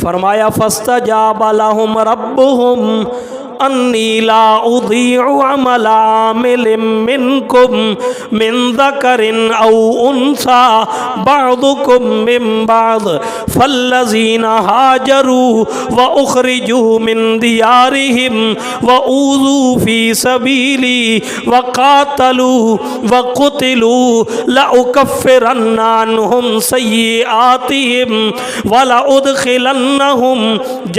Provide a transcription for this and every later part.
فرمایا فاستجاب لهم ربهم انی لا اضیع عمل عامل منکم من ذکر او انثى بعضکم من بعض فالذین ہاجروا واخرجوا من دیارہم واوذوا فی سبیلی وقاتلوا وقتلوا لأکفرن عنہم سیئاتہم ولأدخلنہم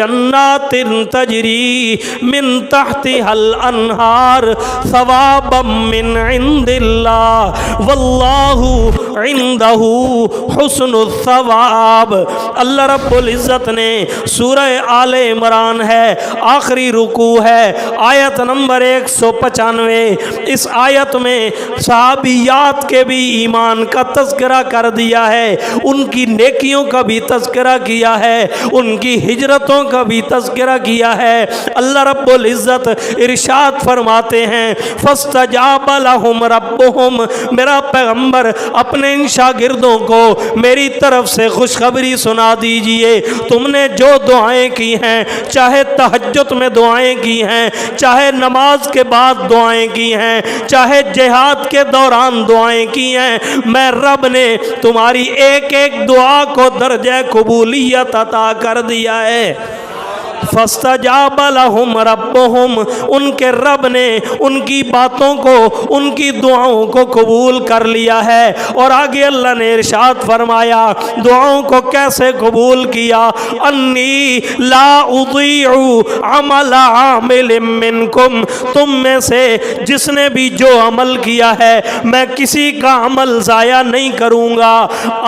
جنات تجری من تحتها الانہار ثوابا من عند اللہ واللہ عنده حسن الثواب۔ اللہ رب العزت نے سورہ آل عمران ہے، آخری رکوع ہے، آیت نمبر 195، اس آیت میں صحابیات کے بھی ایمان کا تذکرہ کر دیا ہے، ان کی نیکیوں کا بھی تذکرہ کیا ہے، ان کی ہجرتوں کا بھی تذکرہ کیا ہے۔ اللہ رب العزت ارشاد فرماتے ہیں فاستجاب لهم ربهم، میرا پیغمبر اپنے ان شاگردوں کو میری طرف سے خوشخبری سنا دیجئے، تم نے جو دعائیں کی ہیں، چاہے تہجد میں دعائیں کی ہیں، چاہے نماز کے بعد دعائیں کی ہیں، چاہے جہاد کے دوران دعائیں کی ہیں، میں رب نے تمہاری ایک ایک دعا کو درجہ قبولیت عطا کر دیا ہے۔ فاستجاب لهم ربهم، ان کے رب نے ان کی باتوں کو، ان کی دعاؤں کو قبول کر لیا ہے۔ اور آگے اللہ نے ارشاد فرمایا دعاؤں کو کیسے قبول کیا، انی لا اضیع عمل عامل منکم، تم میں سے جس نے بھی جو عمل کیا ہے میں کسی کا عمل ضائع نہیں کروں گا۔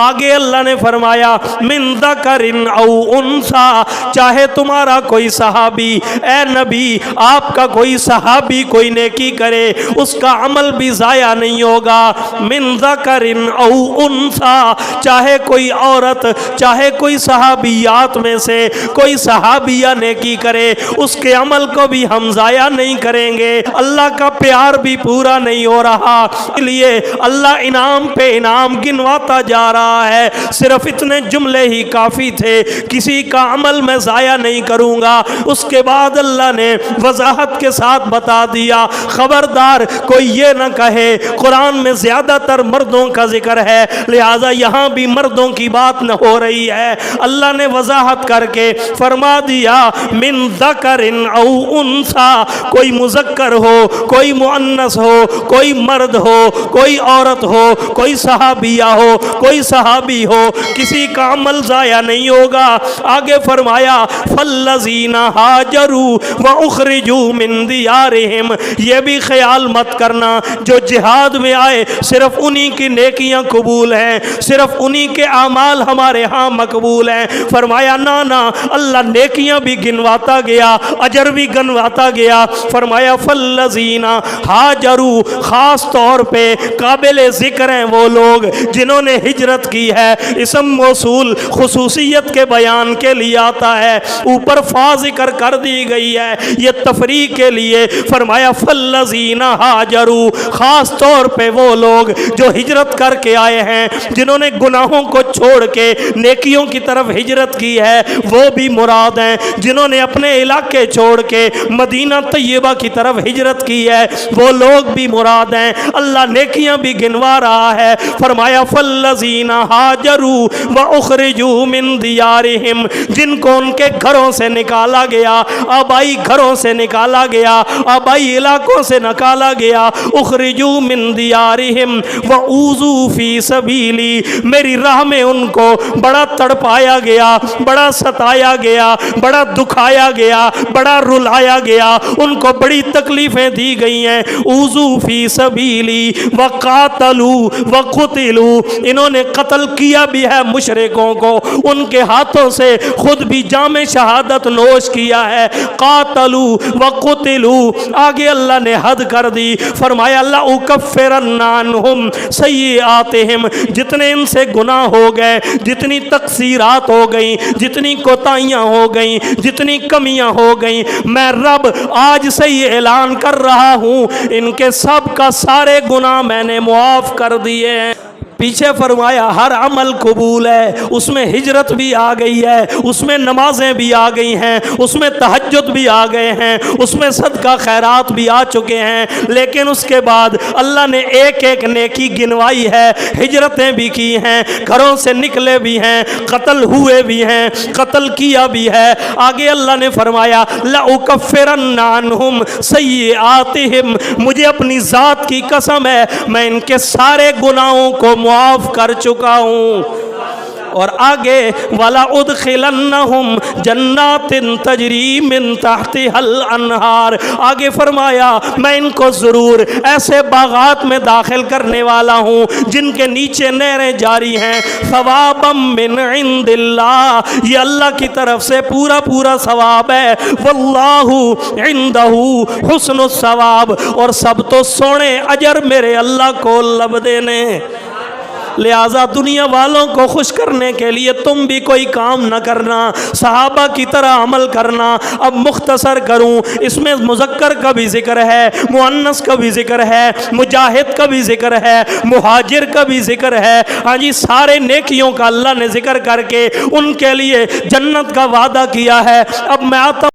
آگے اللہ نے فرمایا من ذکر او انثی، چاہے تمہارا کوئی صحابی، اے نبی آپ کا کوئی صحابی کوئی نیکی کرے اس کا عمل بھی ضائع نہیں ہوگا۔ من ذکر او انثی، چاہے کوئی عورت، چاہے کوئی صحابیات میں سے کوئی صحابیہ نیکی کرے اس کے عمل کو بھی ہم ضائع نہیں کریں گے۔ اللہ کا پیار بھی پورا نہیں ہو رہا، اس لیے اللہ انعام پہ انعام گنواتا جا رہا ہے۔ صرف اتنے جملے ہی کافی تھے، کسی کا عمل میں ضائع نہیں کروں گا۔ اس کے بعد اللہ نے وضاحت کے ساتھ بتا دیا خبردار کوئی یہ نہ کہے قرآن میں زیادہ تر مردوں کا ذکر ہے لہٰذا یہاں بھی مردوں کی بات نہ ہو رہی ہے۔ اللہ نے وضاحت کر کے فرما دیا من ذکر او انثی، کوئی مذکر ہو، کوئی مؤنث ہو، کوئی مرد ہو، کوئی عورت ہو، کوئی صحابیہ ہو، کوئی صحابی ہو، کسی کا عمل ضائع نہیں ہوگا۔ آگے فرمایا فالذین ہاجروا واخرجوا من دیارہم، یہ بھی خیال مت کرنا جو جہاد میں آئے صرف انہی کی نیکیاں قبول ہیں، صرف انہی کے اعمال ہمارے ہاں مقبول ہیں۔ فرمایا نا اللہ نیکیاں بھی گنواتا گیا، اجر بھی گنواتا گیا۔ فرمایا فالذین ہاجروا، خاص طور پہ قابل ذکر ہیں وہ لوگ جنہوں نے ہجرت کی ہے۔ اسم موصول خصوصیت کے بیان کے لیے آتا ہے، اوپر فا ذکر کر دی گئی ہے یہ تفریق کے لیے۔ فرمایا فالذین ہاجروا، خاص طور پہ وہ لوگ جو ہجرت کر کے آئے ہیں، جنہوں نے گناہوں کو چھوڑ کے نیکیوں کی طرف ہجرت کی ہے وہ بھی مراد ہیں، جنہوں نے اپنے علاقے چھوڑ کے مدینہ طیبہ کی طرف ہجرت کی ہے وہ لوگ بھی مراد ہیں۔ اللہ نیکیاں بھی گنوا رہا ہے۔ فرمایا فالذین ہاجروا واخرجوا من دیارہم، جن کو ان کے گھروں سے نکالا گیا، آبائی گھروں سے نکالا گیا، آبائی علاقوں سے نکالا گیا، اخرجوا من دیارہم واوذوا فی سبیلی، میری راہ میں ان کو بڑا تڑپایا گیا، بڑا ستایا گیا، بڑا دکھایا گیا، بڑا رلایا گیا، ان کو بڑی تکلیفیں دی گئی ہیں۔ اوذوا فی سبیلی وقاتلوا وقتلوا، انہوں نے قتل کیا بھی ہے مشرکوں کو، ان کے ہاتھوں سے خود بھی جام شہادت نوش کیا ہے۔ قاتلوا وقتلوا، آگے اللہ نے حد کر دی۔ فرمایا اللہ اکفرن عنہم سیئاتہم، جتنے ان سے گناہ ہو گئے، جتنی تقصیرات ہو گئیں، جتنی کوتاہیاں ہو گئیں، جتنی کمیاں ہو گئیں، میں رب آج سے یہ اعلان کر رہا ہوں ان کے سب کا سارے گناہ میں نے معاف کر دیے ہیں۔ پیچھے فرمایا ہر عمل قبول ہے، اس میں ہجرت بھی آ گئی ہے، اس میں نمازیں بھی آ گئی ہیں، اس میں تہجد بھی آ گئے ہیں، اس میں صدقہ خیرات بھی آ چکے ہیں، لیکن اس کے بعد اللہ نے ایک ایک نیکی گنوائی ہے، ہجرتیں بھی کی ہیں، گھروں سے نکلے بھی ہیں، قتل ہوئے بھی ہیں، قتل کیا بھی ہے۔ آگے اللہ نے فرمایا لَأُكَفِّرَنَّ عَنْهُمْ سَيِّئَاتِهِمْ، مجھے اپنی ذات کی قسم ہے میں ان کے سارے گناہوں کو معاف کر چکا ہوں۔ اور آگے وَلَا أُدْخِلَنَّهُمْ جَنَّاتٍ تَجْرِي مِن تَحْتِهَا الْأَنْهَارُ، آگے فرمایا میں ان کو ضرور ایسے باغات میں داخل کرنے والا ہوں جن کے نیچے نہریں جاری ہیں، ثوابا من عند اللہ، یہ اللہ کی طرف سے پورا پورا ثواب ہے، واللہ عنده حسن الثواب، اور سب تو سونے اجر میرے اللہ کو لب دینے۔ لہٰذا دنیا والوں کو خوش کرنے کے لیے تم بھی کوئی کام نہ کرنا، صحابہ کی طرح عمل کرنا۔ اب مختصر کروں، اس میں مذکر کا بھی ذکر ہے، مؤنث کا بھی ذکر ہے، مجاہد کا بھی ذکر ہے، مہاجر کا بھی ذکر ہے، ہاں جی سارے نیکیوں کا اللہ نے ذکر کر کے ان کے لیے جنت کا وعدہ کیا ہے۔ اب میں آتا